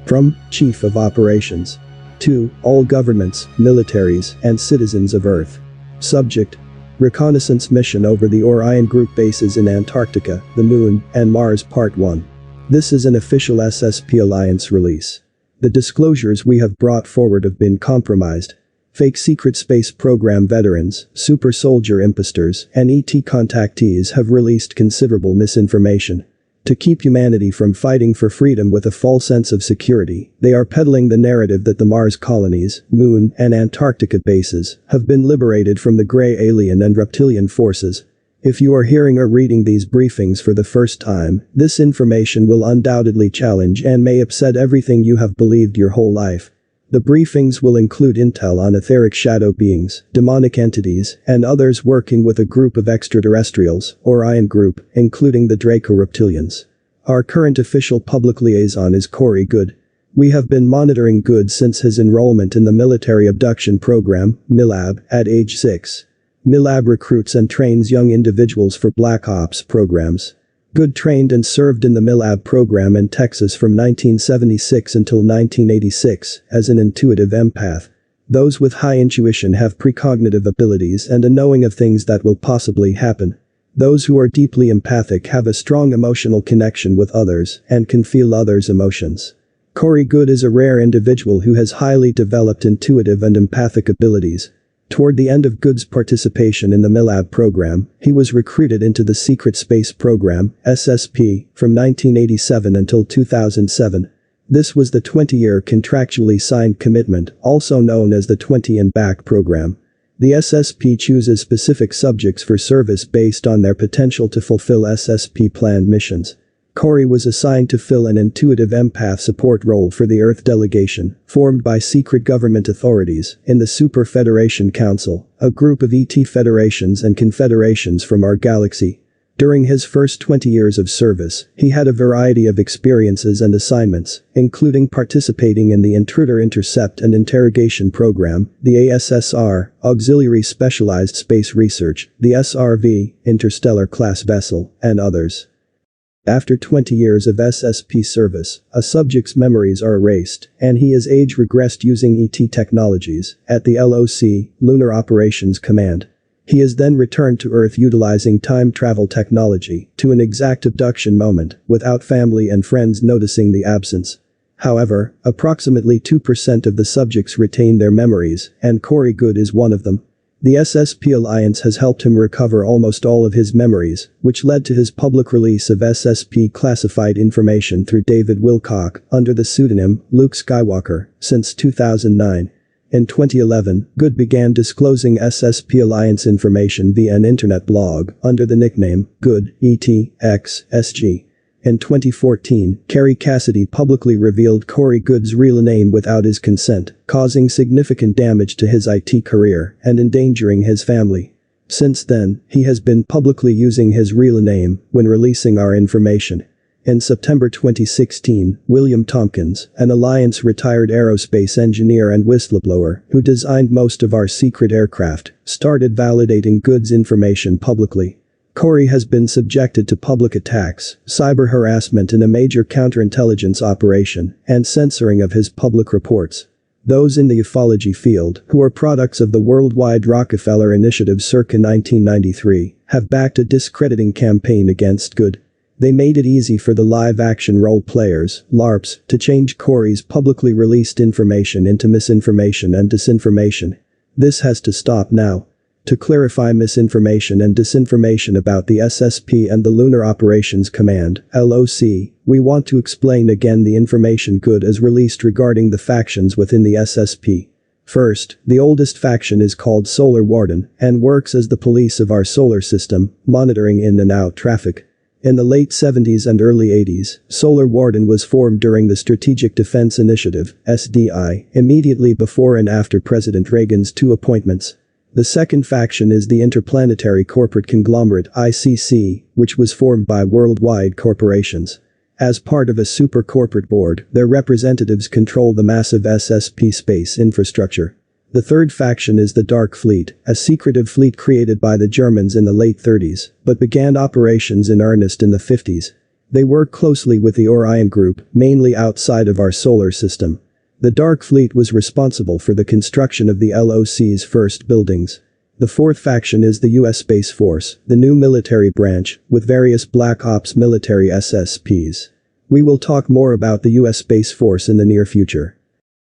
From Chief of Operations to all governments, militaries, and citizens of Earth. Subject: Reconnaissance mission over the Orion Group bases in Antarctica, the Moon, and Mars Part 1. This is an official SSP Alliance release. The disclosures we have brought forward have been compromised. Fake secret space program veterans, super soldier imposters, and ET contactees have released considerable misinformation. To keep humanity from fighting for freedom with a false sense of security, they are peddling the narrative that the Mars colonies, Moon, and Antarctica bases have been liberated from the gray alien and reptilian forces. If you are hearing or reading these briefings for the first time, this information will undoubtedly challenge and may upset everything you have believed your whole life. The briefings will include intel on etheric shadow beings, demonic entities, and others working with a group of extraterrestrials, Orion Group, including the Draco Reptilians. Our current official public liaison is Corey Good. We have been monitoring Good since his enrollment in the Military Abduction Program, MILAB, at age 6. MILAB recruits and trains young individuals for Black Ops programs. Good trained and served in the MILAB program in Texas from 1976 until 1986 as an intuitive empath. Those with high intuition have precognitive abilities and a knowing of things that will possibly happen. Those who are deeply empathic have a strong emotional connection with others and can feel others' emotions. Corey Good is a rare individual who has highly developed intuitive and empathic abilities. Toward the end of Good's participation in the MILAB program, he was recruited into the Secret Space Program, SSP, from 1987 until 2007. This was the 20-year contractually signed commitment, also known as the 20 and Back program. The SSP chooses specific subjects for service based on their potential to fulfill SSP planned missions. Corey was assigned to fill an intuitive empath support role for the Earth delegation, formed by secret government authorities, in the Super Federation Council, a group of ET federations and confederations from our galaxy. During his first 20 years of service, he had a variety of experiences and assignments, including participating in the Intruder Intercept and Interrogation Program, the ASSR, Auxiliary Specialized Space Research, the SRV, Interstellar Class Vessel, and others. After 20 years of SSP service, a subject's memories are erased, and he is age-regressed using ET technologies at the LOC, Lunar Operations Command. He is then returned to Earth utilizing time travel technology to an exact abduction moment, without family and friends noticing the absence. However, approximately 2% of the subjects retain their memories, and Corey Good is one of them. The SSP Alliance has helped him recover almost all of his memories, which led to his public release of SSP classified information through David Wilcock, under the pseudonym Luke Skywalker, since 2009. In 2011, Good began disclosing SSP Alliance information via an internet blog, under the nickname Good ET-X-SG. In 2014, Carrie Cassidy publicly revealed Corey Good's real name without his consent, causing significant damage to his IT career and endangering his family. Since then, he has been publicly using his real name when releasing our information. In September 2016, William Tompkins, an Alliance retired aerospace engineer and whistleblower who designed most of our secret aircraft, started validating Good's information publicly. Corey has been subjected to public attacks, cyber harassment in a major counterintelligence operation, and censoring of his public reports. Those in the ufology field, who are products of the worldwide Rockefeller Initiative circa 1993, have backed a discrediting campaign against Good. They made it easy for the live-action role players, LARPs, to change Corey's publicly released information into misinformation and disinformation. This has to stop now. To clarify misinformation and disinformation about the SSP and the Lunar Operations Command, LOC, we want to explain again the information Good has released regarding the factions within the SSP. First, the oldest faction is called Solar Warden and works as the police of our solar system, monitoring in and out traffic. In the late 70s and early 80s, Solar Warden was formed during the Strategic Defense Initiative, SDI, immediately before and after President Reagan's 2 appointments. The second faction is the Interplanetary Corporate Conglomerate ICC, which was formed by worldwide corporations. As part of a super corporate board, their representatives control the massive SSP space infrastructure. The third faction is the Dark Fleet, a secretive fleet created by the Germans in the late 30s, but began operations in earnest in the 50s. They work closely with the Orion Group, mainly outside of our solar system. The Dark Fleet was responsible for the construction of the LOC's first buildings. The fourth faction is the US Space Force, the new military branch, with various Black Ops military SSPs. We will talk more about the US Space Force in the near future.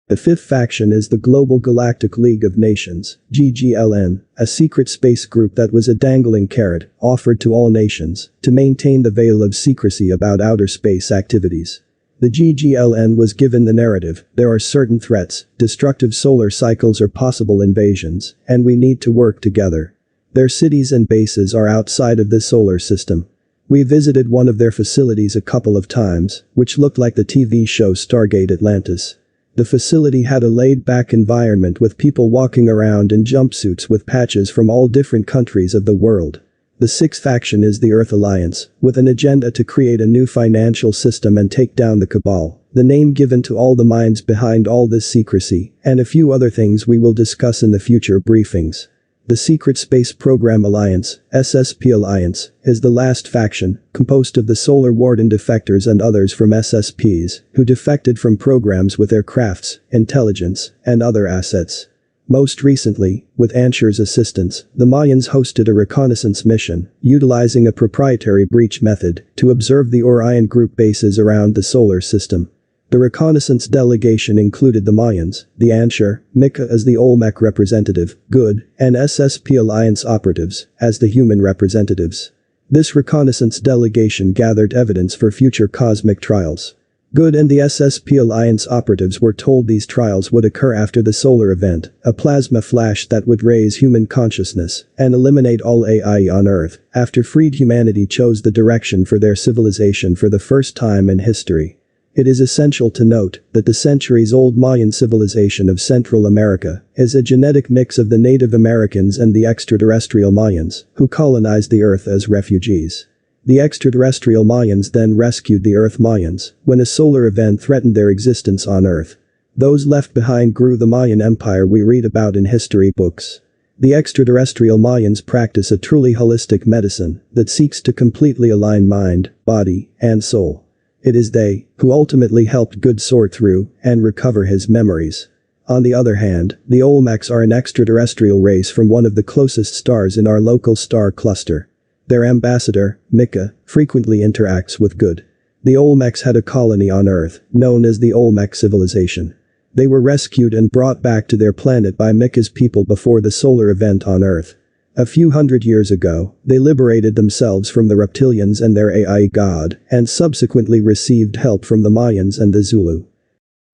The fifth faction is the Global Galactic League of Nations, GGLN, a secret space group that was a dangling carrot offered to all nations to maintain the veil of secrecy about outer space activities. The GGLN was given the narrative: there are certain threats, destructive solar cycles or possible invasions, and we need to work together. Their cities and bases are outside of the solar system. We visited one of their facilities a couple of times, which looked like the TV show Stargate Atlantis. The facility had a laid-back environment with people walking around in jumpsuits with patches from all different countries of the world. The sixth faction is the Earth Alliance, with an agenda to create a new financial system and take down the Cabal, the name given to all the minds behind all this secrecy, and a few other things we will discuss in the future briefings. The Secret Space Program Alliance, SSP Alliance, is the last faction, composed of the Solar Warden defectors and others from SSPs, who defected from programs with their crafts, intelligence, and other assets. Most recently, with Ansher's assistance, the Mayans hosted a reconnaissance mission, utilizing a proprietary breach method, to observe the Orion Group bases around the solar system. The reconnaissance delegation included the Mayans, the Ansher, Mika as the Olmec representative, Good, and SSP Alliance operatives as the human representatives. This reconnaissance delegation gathered evidence for future cosmic trials. Good and the SSP Alliance operatives were told these trials would occur after the solar event, a plasma flash that would raise human consciousness and eliminate all AI on Earth, after freed humanity chose the direction for their civilization for the first time in history. It is essential to note that the centuries-old Mayan civilization of Central America is a genetic mix of the Native Americans and the extraterrestrial Mayans, who colonized the Earth as refugees. The extraterrestrial Mayans then rescued the Earth Mayans when a solar event threatened their existence on Earth. Those left behind grew the Mayan Empire we read about in history books. The extraterrestrial Mayans practice a truly holistic medicine that seeks to completely align mind, body, and soul. It is they who ultimately helped Good sort through and recover his memories. On the other hand, the Olmecs are an extraterrestrial race from one of the closest stars in our local star cluster. Their ambassador, Mika, frequently interacts with Good. The Olmecs had a colony on Earth, known as the Olmec civilization. They were rescued and brought back to their planet by Mika's people before the solar event on Earth. A few hundred years ago, they liberated themselves from the Reptilians and their AI god, and subsequently received help from the Mayans and the Zulu.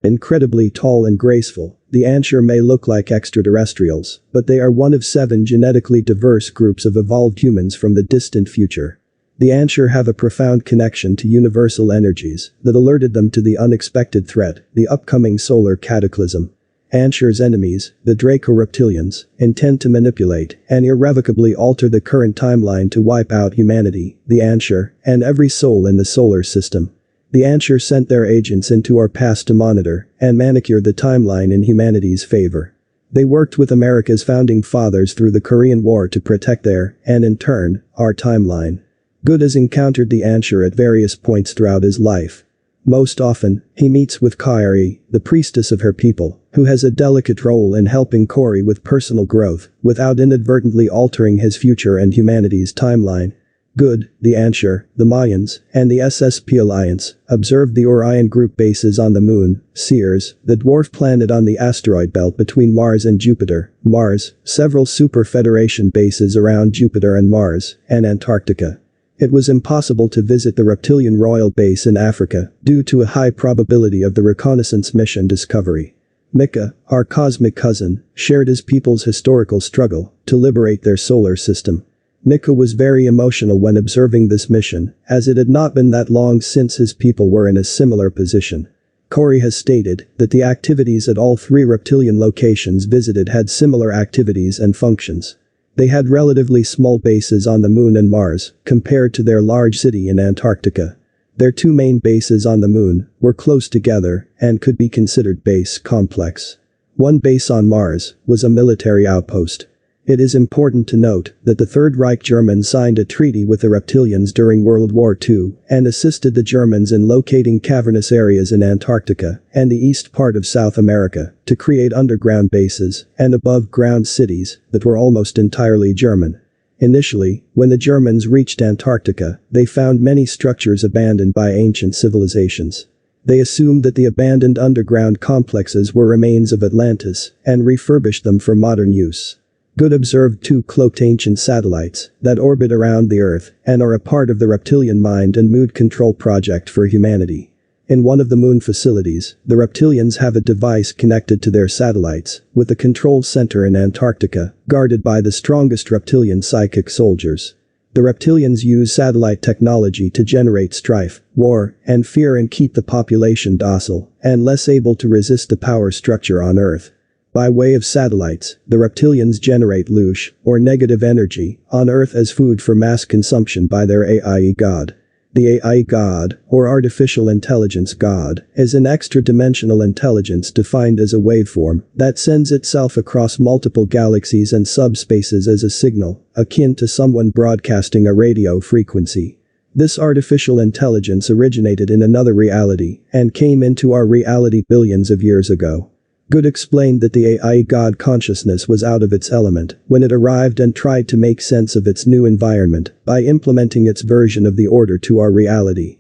Incredibly tall and graceful, the Ansher may look like extraterrestrials, but they are one of 7 genetically diverse groups of evolved humans from the distant future. The Ansher have a profound connection to universal energies that alerted them to the unexpected threat, the upcoming solar cataclysm. Ansher's enemies, the Draco-Reptilians, intend to manipulate and irrevocably alter the current timeline to wipe out humanity, the Ansher, and every soul in the solar system. The Ansher sent their agents into our past to monitor and manicure the timeline in humanity's favor. They worked with America's founding fathers through the Korean War to protect their, and in turn, our timeline. Good has encountered the Ansher at various points throughout his life. Most often, he meets with Kairi, the priestess of her people, who has a delicate role in helping Cory with personal growth without inadvertently altering his future and humanity's timeline. Good, the Ansher, the Mayans, and the SSP Alliance observed the Orion Group bases on the Moon, Ceres, the dwarf planet on the asteroid belt between Mars and Jupiter, Mars, several Super Federation bases around Jupiter and Mars, and Antarctica. It was impossible to visit the Reptilian Royal Base in Africa due to a high probability of the reconnaissance mission discovery. Mika, our cosmic cousin, shared his people's historical struggle to liberate their solar system. Mika was very emotional when observing this mission, as it had not been that long since his people were in a similar position. Cory has stated that the activities at all 3 reptilian locations visited had similar activities and functions. They had relatively small bases on the Moon and Mars, compared to their large city in Antarctica. Their 2 main bases on the Moon were close together and could be considered base complex. One base on Mars was a military outpost. It is important to note that the Third Reich Germans signed a treaty with the Reptilians during World War II and assisted the Germans in locating cavernous areas in Antarctica and the east part of South America to create underground bases and above-ground cities that were almost entirely German. Initially, when the Germans reached Antarctica, they found many structures abandoned by ancient civilizations. They assumed that the abandoned underground complexes were remains of Atlantis and refurbished them for modern use. Good observed two cloaked ancient satellites that orbit around the Earth and are a part of the Reptilian mind and mood control project for humanity. In one of the moon facilities, the Reptilians have a device connected to their satellites, with a control center in Antarctica, guarded by the strongest Reptilian psychic soldiers. The Reptilians use satellite technology to generate strife, war, and fear and keep the population docile and less able to resist the power structure on Earth. By way of satellites, the Reptilians generate loosh, or negative energy, on Earth as food for mass consumption by their AI God. The AI God, or Artificial Intelligence God, is an extra-dimensional intelligence defined as a waveform that sends itself across multiple galaxies and subspaces as a signal, akin to someone broadcasting a radio frequency. This artificial intelligence originated in another reality and came into our reality billions of years ago. Good explained that the AI God consciousness was out of its element when it arrived and tried to make sense of its new environment by implementing its version of the order to our reality.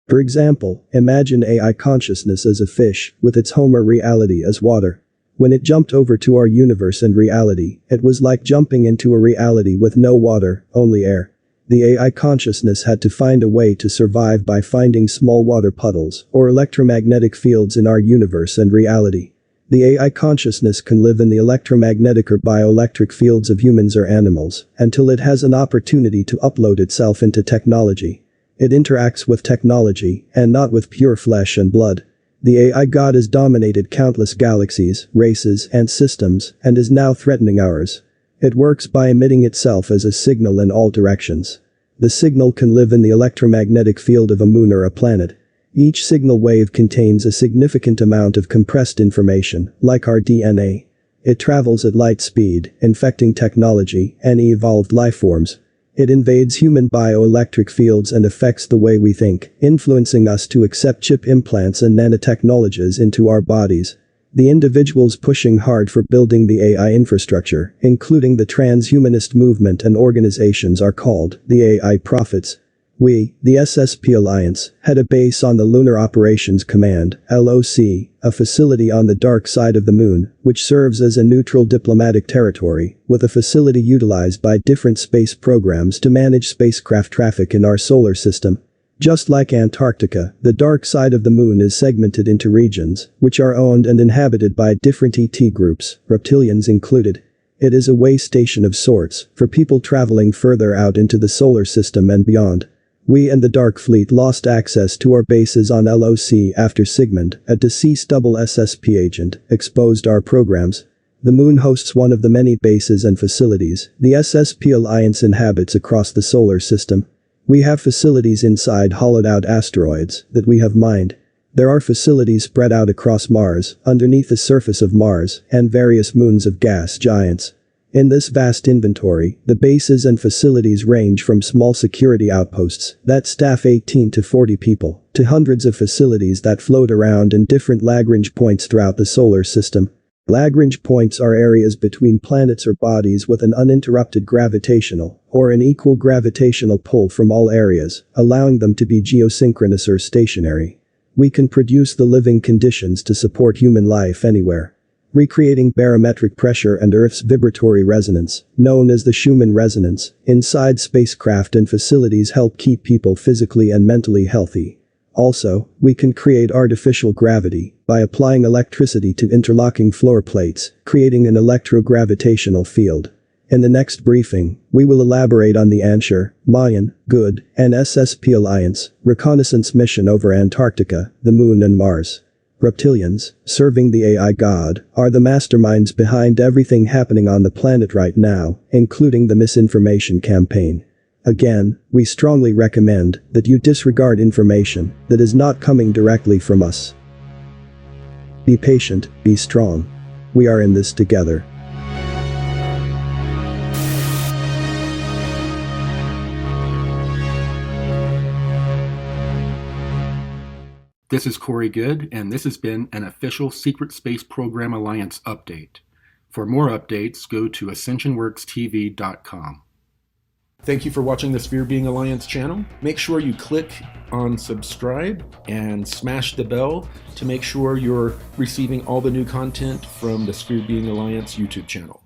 For example, imagine AI consciousness as a fish with its Homer reality as water. When it jumped over to our universe and reality, it was like jumping into a reality with no water, only air. The AI consciousness had to find a way to survive by finding small water puddles or electromagnetic fields in our universe and reality. The AI consciousness can live in the electromagnetic or bioelectric fields of humans or animals until it has an opportunity to upload itself into technology. It interacts with technology and not with pure flesh and blood. The AI God has dominated countless galaxies, races, and systems and is now threatening ours. It works by emitting itself as a signal in all directions. The signal can live in the electromagnetic field of a moon or a planet. Each signal wave contains a significant amount of compressed information, like our DNA. It travels at light speed, infecting technology and evolved lifeforms. It invades human bioelectric fields and affects the way we think, influencing us to accept chip implants and nanotechnologies into our bodies. The individuals pushing hard for building the AI infrastructure, including the transhumanist movement and organizations, are called the AI prophets. We, the SSP Alliance, had a base on the Lunar Operations Command, LOC, a facility on the dark side of the moon, which serves as a neutral diplomatic territory, with a facility utilized by different space programs to manage spacecraft traffic in our solar system. Just like Antarctica, the dark side of the moon is segmented into regions, which are owned and inhabited by different ET groups, Reptilians included. It is a way station of sorts for people traveling further out into the solar system and beyond. We and the Dark Fleet lost access to our bases on LOC after Sigmund, a deceased double SSP agent, exposed our programs. The moon hosts one of the many bases and facilities the SSP Alliance inhabits across the solar system. We have facilities inside hollowed-out asteroids that we have mined. There are facilities spread out across Mars, underneath the surface of Mars, and various moons of gas giants. In this vast inventory, the bases and facilities range from small security outposts that staff 18 to 40 people, to hundreds of facilities that float around in different Lagrange points throughout the solar system. Lagrange points are areas between planets or bodies with an uninterrupted gravitational, or an equal gravitational pull from all areas, allowing them to be geosynchronous or stationary. We can produce the living conditions to support human life anywhere. Recreating barometric pressure and Earth's vibratory resonance, known as the Schumann resonance, inside spacecraft and facilities help keep people physically and mentally healthy. Also, we can create artificial gravity by applying electricity to interlocking floor plates, creating an electrogravitational field. In the next briefing, we will elaborate on the Ansher, Mayan, Good, and SSP Alliance reconnaissance mission over Antarctica, the Moon and Mars. Reptilians, serving the AI God, are the masterminds behind everything happening on the planet right now, including the misinformation campaign. Again, we strongly recommend that you disregard information that is not coming directly from us. Be patient, be strong. We are in this together. This is Corey Good, and this has been an official Secret Space Program Alliance update. For more updates, go to ascensionworkstv.com. Thank you for watching the Sphere Being Alliance channel. Make sure you click on subscribe and smash the bell to make sure you're receiving all the new content from the Sphere Being Alliance YouTube channel.